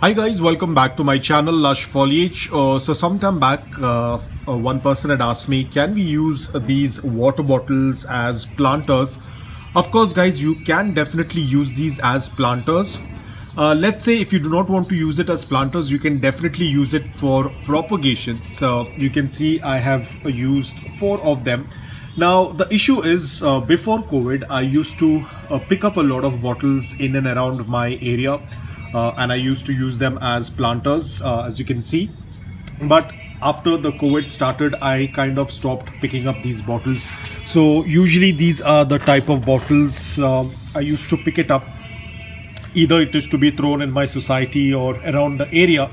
Hi guys, welcome back to my channel Lush Foliage. So sometime back, one person had asked me, can we use these water bottles as planters? Of course guys, you can definitely use these as planters. Let's say if you do not want to use it as planters, you can definitely use it for propagation. So you can see I have used 4 of them. Now the issue is before COVID, I used to pick up a lot of bottles in and around my area. And I used to use them as planters, as you can see. But after the COVID started, I kind of stopped picking up these bottles. So usually these are the type of bottles I used to pick it up. Either it is to be thrown in my society or around the area.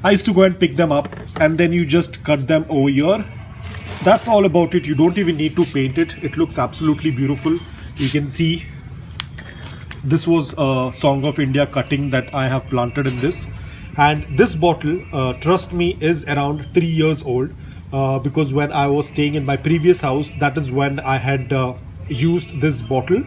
I used to go and pick them up, and then you just cut them over here. That's all about it. You don't even need to paint it. It looks absolutely beautiful. You can see this was a Song of India cutting that I have planted in this, and this bottle, trust me, is around 3 years old, because when I was staying in my previous house, that is when I had used this bottle,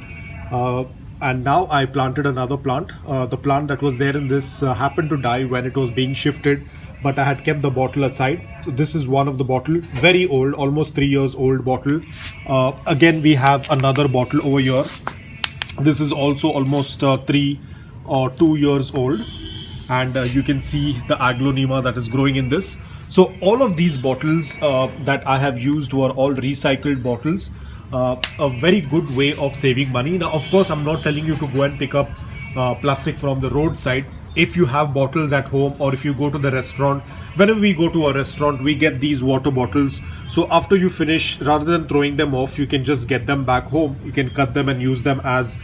and now I planted another plant. The plant that was there in this happened to die when it was being shifted, but I had kept the bottle aside. So this is one of the bottle, very old, almost 3 years old bottle. Again, we have another bottle over here. This is also almost 3 or 2 years old, and you can see the aglonema that is growing in this. So all of these bottles that I have used were all recycled bottles. A very good way of saving money. Now of course I'm not telling you to go and pick up plastic from the roadside. If you have bottles at home, or if you go to the restaurant, whenever we go to a restaurant, we get these water bottles. So after you finish, rather than throwing them off, you can just get them back home. You can cut them and use them as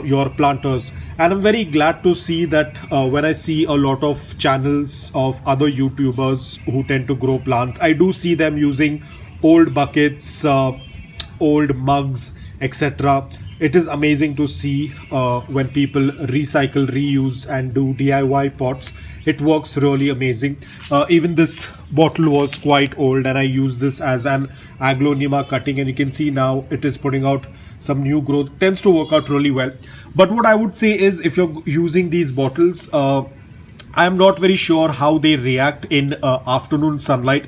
your planters. And I'm very glad to see that when I see a lot of channels of other YouTubers who tend to grow plants, I do see them using old buckets, old mugs, etc. It is amazing to see when people recycle, reuse and do DIY pots. It works really amazing. Even this bottle was quite old, and I used this as an aglonema cutting, and you can see now it is putting out some new growth. Tends to work out really well. But what I would say is, if you're using these bottles, I am not very sure how they react in afternoon sunlight.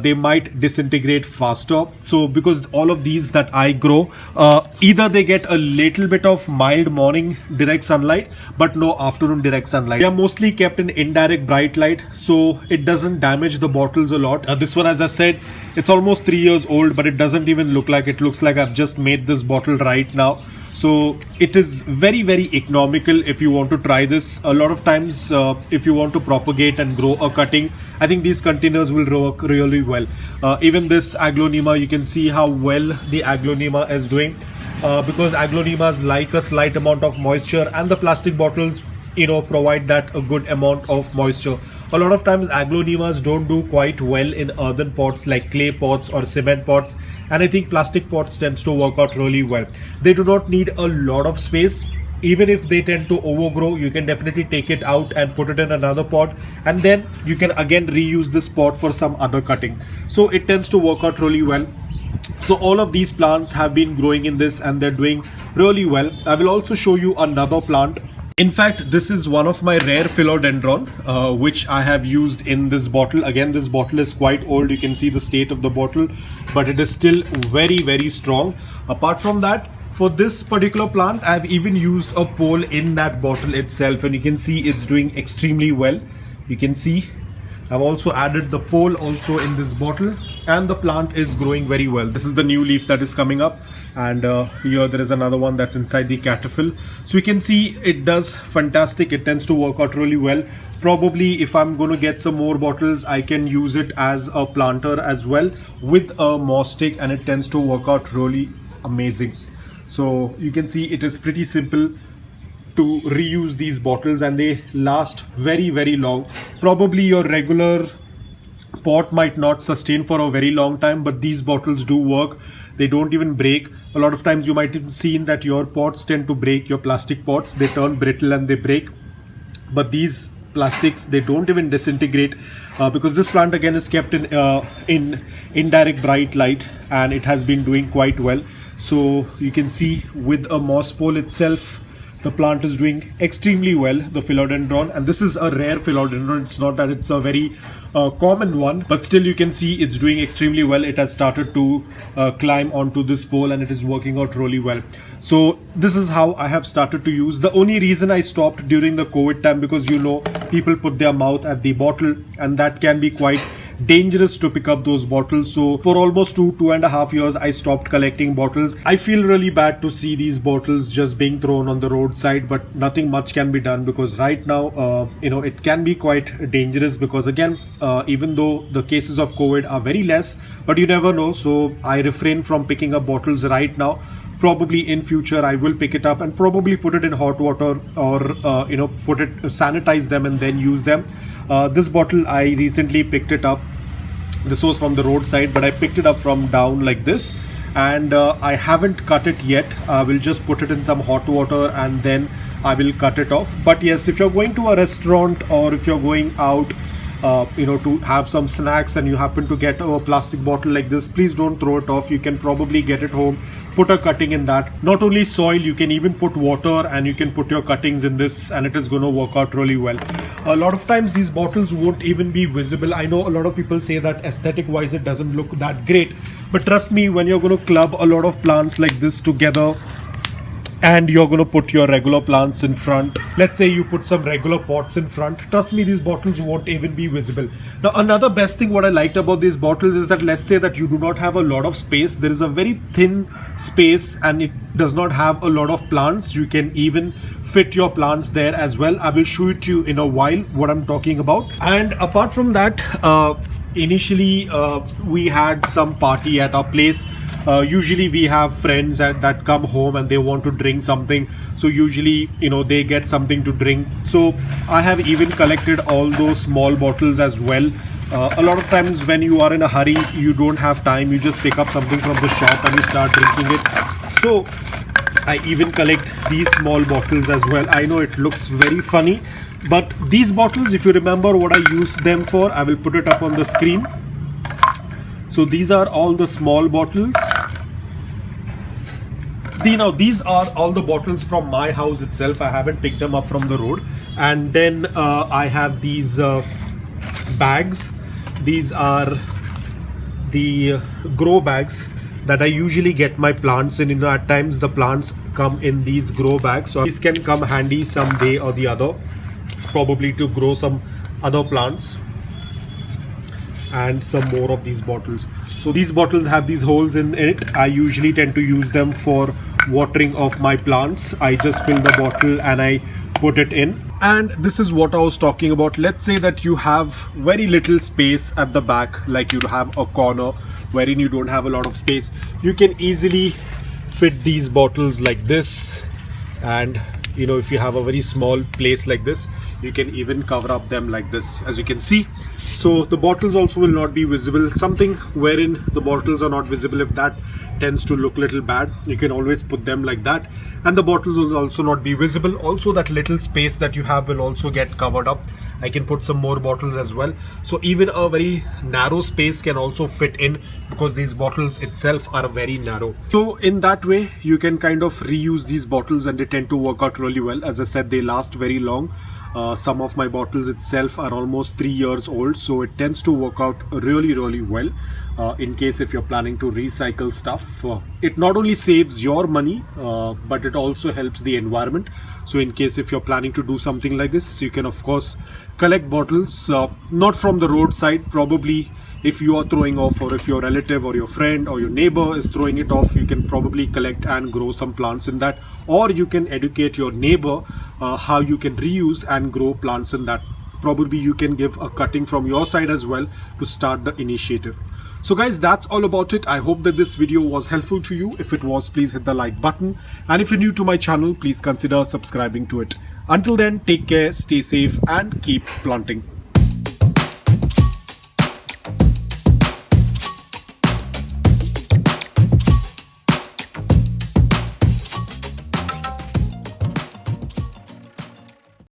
They might disintegrate faster. So because all of these that I grow, either they get a little bit of mild morning direct sunlight, but no afternoon direct sunlight. They are mostly kept in indirect bright light, so it doesn't damage the bottles a lot. This one, as I said, it's almost 3 years old, but it doesn't even look like it. Looks like I've just made this bottle right now. So it is very, very economical if you want to try this. A lot of times, if you want to propagate and grow a cutting, I think these containers will work really well. Even this aglonema, you can see how well the aglonema is doing, because aglonemas like a slight amount of moisture, and the plastic bottles, provide that a good amount of moisture. A lot of times aglonemas don't do quite well in earthen pots like clay pots or cement pots, and I think plastic pots tends to work out really well. They do not need a lot of space. Even if they tend to overgrow, you can definitely take it out and put it in another pot, and then you can again reuse this pot for some other cutting. So it tends to work out really well. So all of these plants have been growing in this, and they're doing really well. I will also show you another plant. In fact, this is one of my rare philodendron, which I have used in this bottle. Again, this bottle is quite old. You can see the state of the bottle, but it is still very, very strong. Apart from that, for this particular plant, I've even used a pole in that bottle itself, and you can see it's doing extremely well. You can see I've also added the pole also in this bottle, and the plant is growing very well. This is the new leaf that is coming up, and here there is another one that's inside the cataphyll. So you can see it does fantastic. It tends to work out really well. Probably if I'm going to get some more bottles, I can use it as a planter as well with a moss stick, and it tends to work out really amazing. So you can see it is pretty simple to reuse these bottles, and they last very, very long. Probably your regular pot might not sustain for a very long time, but these bottles do work. They don't even break. A lot of times you might have seen that your pots tend to break, your plastic pots, they turn brittle and they break. But these plastics, they don't even disintegrate, because this plant again is kept in indirect bright light, and it has been doing quite well. So you can see with a moss pole itself, The plant is doing extremely well, the philodendron, and this is a rare philodendron. It's not that it's a very common one, but still you can see it's doing extremely well. It has started to climb onto this pole and it is working out really well. So this is how I have started to use. The only reason I stopped during the COVID time, because you know, people put their mouth at the bottle and that can be quite dangerous to pick up those bottles. So for almost 2.5 years I stopped collecting bottles. I feel really bad to see these bottles just being thrown on the roadside, but nothing much can be done, because right now you know, it can be quite dangerous, because again even though the cases of COVID are very less, but you never know. So I refrain from picking up bottles right now. Probably in future I will pick it up and probably put it in hot water, or you know, sanitize them and then use them. This bottle I recently picked it up. This was from the roadside, but I picked it up from down like this, and I haven't cut it yet. I will just put it in some hot water and then I will cut it off. But yes, if you're going to a restaurant or if you're going out you know, to have some snacks and you happen to get a plastic bottle like this, please don't throw it off. You can probably get it home, put a cutting in that. Not only soil, you can even put water and you can put your cuttings in this and it is going to work out really well. A lot of times these bottles won't even be visible. I know a lot of people say that aesthetic wise it doesn't look that great, but trust me, when you're going to club a lot of plants like this together and you're going to put your regular plants in front, let's say you put some regular pots in front, trust me, these bottles won't even be visible. Now another best thing what I liked about these bottles is that, let's say that you do not have a lot of space, there is a very thin space and it does not have a lot of plants, you can even fit your plants there as well. I will show it to you in a while what I'm talking about. And apart from that, initially we had some party at our place. Usually we have friends that come home and they want to drink something, so usually, you know, they get something to drink. So I have even collected all those small bottles as well. A lot of times when you are in a hurry, you don't have time, you just pick up something from the shop and you start drinking it. So I even collect these small bottles as well. I know it looks very funny, but these bottles, if you remember what I used them for, I will put it up on the screen. So these are all the small bottles. Now these are all the bottles from my house itself. I haven't picked them up from the road. And then I have these bags. These are the grow bags that I usually get my plants in. You know, at times the plants come in these grow bags, so these can come handy some day or the other, probably to grow some other plants. And some more of these bottles. So these bottles have these holes in it. I usually tend to use them for watering of my plants. I just fill the bottle and I put it in. And this is what I was talking about. Let's say that you have very little space at the back, like you have a corner wherein you don't have a lot of space. You can easily fit these bottles like this, and you know, if you have a very small place like this, you can even cover up them like this, as you can see. So the bottles also will not be visible. Something wherein the bottles are not visible, if that tends to look little bad, you can always put them like that, and the bottles will also not be visible. Also that little space that you have will also get covered up. I can put some more bottles as well. So even a very narrow space can also fit in, because these bottles itself are very narrow. So in that way you can kind of reuse these bottles and they tend to work out really well. As I said, they last very long. Some of my bottles itself are almost 3 years old, so it tends to work out really well. In case if you're planning to recycle stuff, it not only saves your money, but it also helps the environment. So in case if you're planning to do something like this, you can of course collect bottles, not from the roadside. Probably if you are throwing off, or if your relative or your friend or your neighbor is throwing it off, you can probably collect and grow some plants in that. Or you can educate your neighbor how you can reuse and grow plants in that. Probably you can give a cutting from your side as well to start the initiative. So guys, that's all about it. I hope that this video was helpful to you. If it was, please hit the like button, and if you're new to my channel, please consider subscribing to it. Until then, take care, stay safe and keep planting.